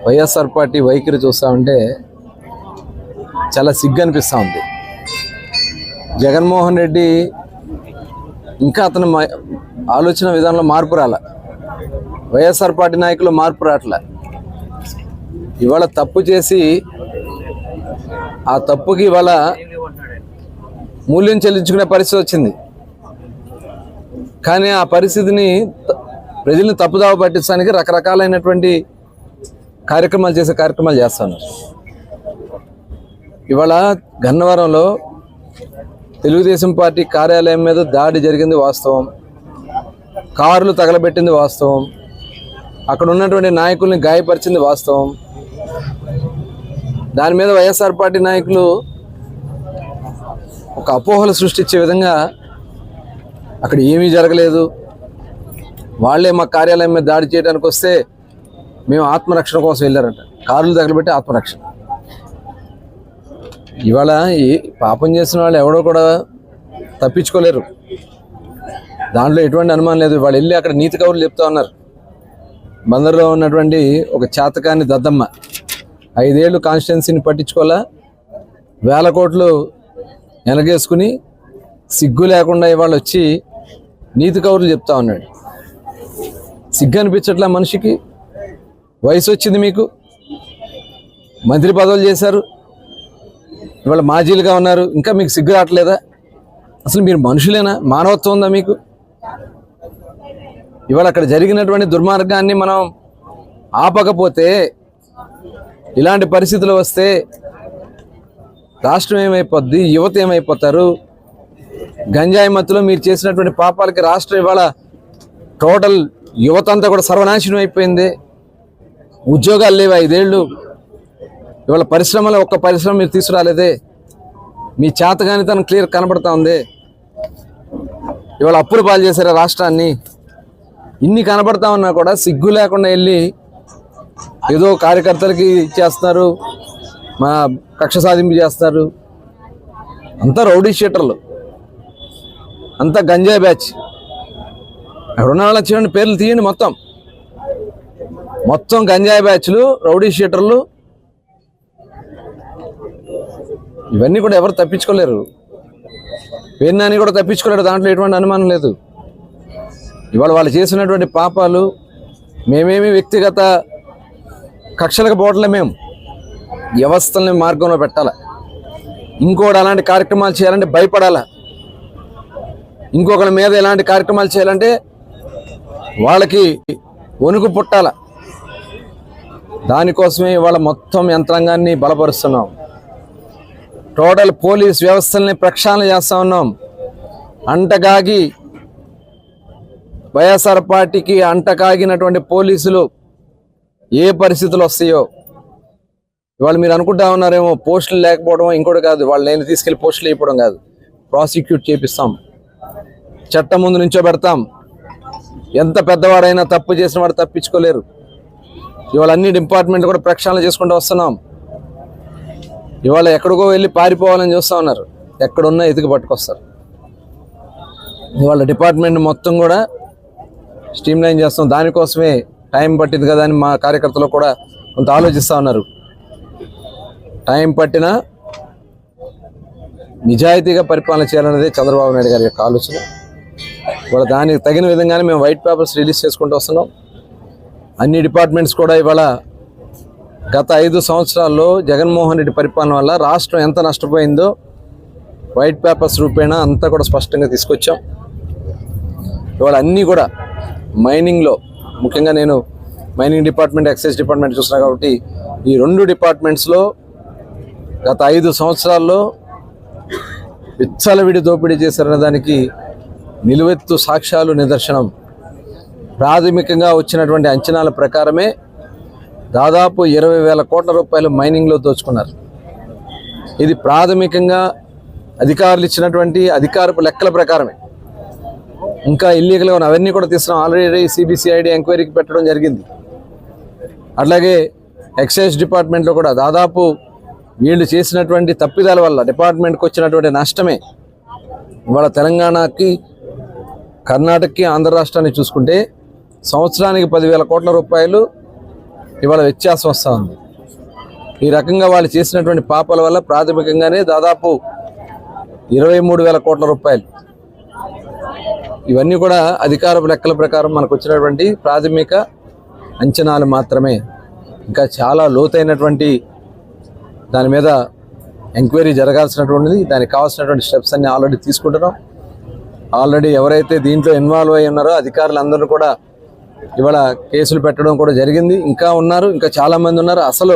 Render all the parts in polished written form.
YSR party వైఖరి చూస్తూ ఉంటే చాలా సిగ్గు అనిపిస్తూ ఉంది. జగన్మోహన్ రెడ్డి ఇంకా అతని ఆలోచన విధానంలో మార్పు రాల. వైఎస్ఆర్ పార్టీ నాయకులు మార్పు రావట్లే. ఇవాళ తప్పు చేసి ఆ తప్పుకి ఇవాళ మూల్యం చెల్లించుకునే పరిస్థితి వచ్చింది. కానీ ఆ పరిస్థితిని ప్రజల్ని తప్పుదావ పట్టించడానికి రకరకాలైనటువంటి కార్యక్రమాలు చేస్తున్నారు. ఇవాళ గన్నవరంలో తెలుగుదేశం పార్టీ కార్యాలయం మీద దాడి జరిగింది వాస్తవం, కార్లు తగలబెట్టింది వాస్తవం, అక్కడ ఉన్నటువంటి నాయకుల్ని గాయపరిచింది వాస్తవం. దాని మీద వైఎస్ఆర్ పార్టీ నాయకులు ఒక అపోహలు సృష్టించే విధంగా అక్కడ ఏమీ జరగలేదు, వాళ్ళే మా కార్యాలయం మీద దాడి చేయడానికి వస్తే మేము ఆత్మరక్షణ కోసం వెళ్ళారంట. కార్లు తగలబెట్టి ఆత్మరక్షణ. ఇవాళ ఈ పాపం చేసిన వాళ్ళు ఎవడో కూడా తప్పించుకోలేరు, దాంట్లో ఎటువంటి అనుమానం లేదు. వాళ్ళు వెళ్ళి అక్కడ నీతి కౌరులు చెప్తా ఉన్నారు. బందర్లో ఉన్నటువంటి ఒక చేతకాని దద్దమ్మ 5 ఏళ్ళు కాన్స్టిట్యున్సీని పట్టించుకోవాలా, 1000 కోట్లు వెనకేసుకుని సిగ్గు లేకుండా ఇవాళ వచ్చి నీతి కౌరులు చెప్తా ఉన్నాడు. సిగ్గు అనిపించట్లా మనిషికి? వయసు వచ్చింది మీకు, మంత్రి పదవులు చేశారు, ఇవాళ మాజీలుగా ఉన్నారు, ఇంకా మీకు సిగ్గు రావట్లేదా? అసలు మీరు మనుషులేనా? మానవత్వం ఉందా మీకు? ఇవాళ అక్కడ జరిగినటువంటి దుర్మార్గాన్ని మనం ఆపకపోతే, ఇలాంటి పరిస్థితులు వస్తే రాష్ట్రం ఏమైపోద్ది, యువత ఏమైపోతారు? గంజాయి మత్తులో మీరు చేసినటువంటి పాపాలకి రాష్ట్రం ఇవాళ టోటల్ యువత అంతా కూడా సర్వనాశనం అయిపోయింది. ఉద్యోగాలు లేవు 5 ఏళ్ళు. ఇవాళ పరిశ్రమలో ఒక్క పరిశ్రమ మీరు తీసుకురాలేదే. మీ చేతగానితనం క్లియర్ కనబడతా ఉంది. ఇవాళ అప్పులు పాలు చేశారు రాష్ట్రాన్ని. ఇన్ని కనబడతా ఉన్నా కూడా సిగ్గు లేకుండా వెళ్ళి ఏదో కార్యకర్తలకి ఇచ్చేస్తున్నారు, మా కక్ష సాధింపు చేస్తారు. అంతా రౌడీ షీటర్లు, అంతా గంజాయి బ్యాచ్. అక్కడ ఉన్న వాళ్ళ చూడండి, పేర్లు తీయండి. మొత్తం గంజాయి బ్యాచ్లు, రౌడీ షీటర్లు. ఇవన్నీ కూడా ఎవరు తప్పించుకోలేరు. పేర్నాని కూడా తప్పించుకోలేరు, దాంట్లో ఎటువంటి అనుమానం లేదు. ఇవాళ వాళ్ళు చేసినటువంటి పాపాలు మేమేమి వ్యక్తిగత కక్షలకు పోవట్లే, మేము వ్యవస్థల్ని మార్గంలో పెట్టాలా. ఇంకోటి అలాంటి కార్యక్రమాలు చేయాలంటే భయపడాలా. ఇంకొకరి మీద ఎలాంటి కార్యక్రమాలు చేయాలంటే వాళ్ళకి వణుకు పుట్టాల. దానికోసమే ఇవాళ మొత్తం యంత్రాంగాన్ని బలపరుస్తున్నాం. టోటల్ పోలీస్ వ్యవస్థల్ని ప్రక్షాళన చేస్తూ ఉన్నాం. అంటగాగి వైఎస్ఆర్ పార్టీకి అంటకాగినటువంటి పోలీసులు ఏ పరిస్థితులు వస్తాయో ఇవాళ మీరు అనుకుంటా ఉన్నారేమో, పోస్టులు లేకపోవడం ఇంకోటి కాదు. వాళ్ళు నేను తీసుకెళ్లి పోస్టులు వేయడం కాదు, ప్రాసిక్యూట్ చేపిస్తాం, చట్టం ముందు నుంచో పెడతాం. ఎంత పెద్దవాడైనా తప్పు చేసిన వాడు తప్పించుకోలేరు. ఇవాళ అన్ని డిపార్ట్మెంట్లు కూడా ప్రక్షాళన చేసుకుంటూ వస్తున్నాం. ఇవాళ ఎక్కడికో వెళ్ళి పారిపోవాలని చూస్తూ ఉన్నారు, ఎక్కడున్నా ఎతికి పట్టుకొస్తారు. ఇవాళ డిపార్ట్మెంట్ మొత్తం కూడా స్ట్రీమ్లైన్ చేస్తాం. దానికోసమే టైం పట్టింది కదా అని మా కార్యకర్తలు కూడా కొంత ఆలోచిస్తూ ఉన్నారు. టైం పట్టినా నిజాయితీగా పరిపాలన చేయాలనేది చంద్రబాబు నాయుడు గారి యొక్క ఆలోచన. ఇవాళ దానికి తగిన విధంగానే మేము వైట్ పేపర్స్ రిలీజ్ చేసుకుంటూ వస్తున్నాం. అన్ని డిపార్ట్మెంట్స్ కూడా ఇవాళ గత 5 సంవత్సరాల్లో జగన్మోహన్ రెడ్డి పరిపాలన వల్ల రాష్ట్రం ఎంత నష్టపోయిందో వైట్ పేపర్స్ రూపేణా అంతా కూడా స్పష్టంగా తీసుకొచ్చాం. ఇవాళ అన్నీ కూడా మైనింగ్లో, ముఖ్యంగా నేను మైనింగ్ డిపార్ట్మెంట్, ఎక్సైజ్ డిపార్ట్మెంట్ చూస్తున్నా కాబట్టి ఈ 2 డిపార్ట్మెంట్స్లో గత 5 సంవత్సరాల్లో విచ్చలవిడి దోపిడీ చేశారనే దానికి నిలువెత్తు సాక్ష్యాలు, నిదర్శనం. ప్రాథమికంగా వచ్చినటువంటి అంచనాల ప్రకారమే దాదాపు 20,000 కోట్ల రూపాయలు మైనింగ్లో దోచుకున్నారు. ఇది ప్రాథమికంగా అధికారులు ఇచ్చినటువంటి అధికారపు లెక్కల ప్రకారమే. ఇంకా ఇల్లీగల్గా ఉన్న అవన్నీ కూడా తీసుకున్నాం. ఆల్రెడీ సిబిసిఐడి ఎంక్వైరీకి పెట్టడం జరిగింది. అట్లాగే ఎక్సైజ్ డిపార్ట్మెంట్లో కూడా దాదాపు వీళ్ళు చేసినటువంటి తప్పిదాల వల్ల డిపార్ట్మెంట్కి వచ్చినటువంటి నష్టమే ఇవాళ తెలంగాణకి, కర్ణాటకకి, ఆంధ్ర రాష్ట్రాన్ని చూసుకుంటే సంవత్సరానికి 10,000 కోట్ల రూపాయలు ఇవాళ వ్యత్యాసం వస్తూ ఉంది. ఈ రకంగా వాళ్ళు చేసినటువంటి పాపాల వల్ల ప్రాథమికంగానే దాదాపు 23,000 కోట్ల రూపాయలు. ఇవన్నీ కూడా అధికారపు లెక్కల ప్రకారం మనకు వచ్చినటువంటి ప్రాథమిక అంచనాలు మాత్రమే. ఇంకా చాలా లోతైనటువంటి దాని మీద ఎంక్వైరీ జరగాల్సినటువంటిది. దానికి కావాల్సినటువంటి స్టెప్స్ అన్ని ఆల్రెడీ తీసుకుంటున్నాం. ఆల్రెడీ ఎవరైతే దీంట్లో ఇన్వాల్వ్ అయ్యి ఉన్నారో అధికారులందరూ కూడా ఇవాళ కేసులు పెట్టడం కూడా జరిగింది. ఇంకా ఉన్నారు, ఇంకా చాలామంది ఉన్నారు. అసలు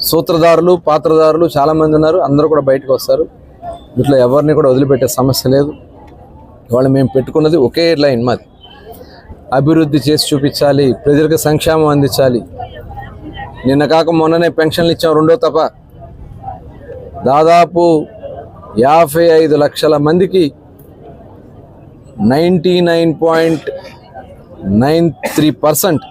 సూత్రధారులు, పాత్రధారులు చాలామంది ఉన్నారు. అందరూ కూడా బయటకు వస్తారు. ఇట్లా ఎవరిని కూడా వదిలిపెట్టే సమస్య లేదు. ఇవాళ మేము పెట్టుకున్నది ఒకే లైన్ మాది. అభివృద్ధి చేసి చూపించాలి, ప్రజలకు సంక్షేమం అందించాలి. నిన్న కాక మొన్ననే పెన్షన్లు ఇచ్చాం, రెండో తప్ప దాదాపు 55 లక్షల మందికి 99.93%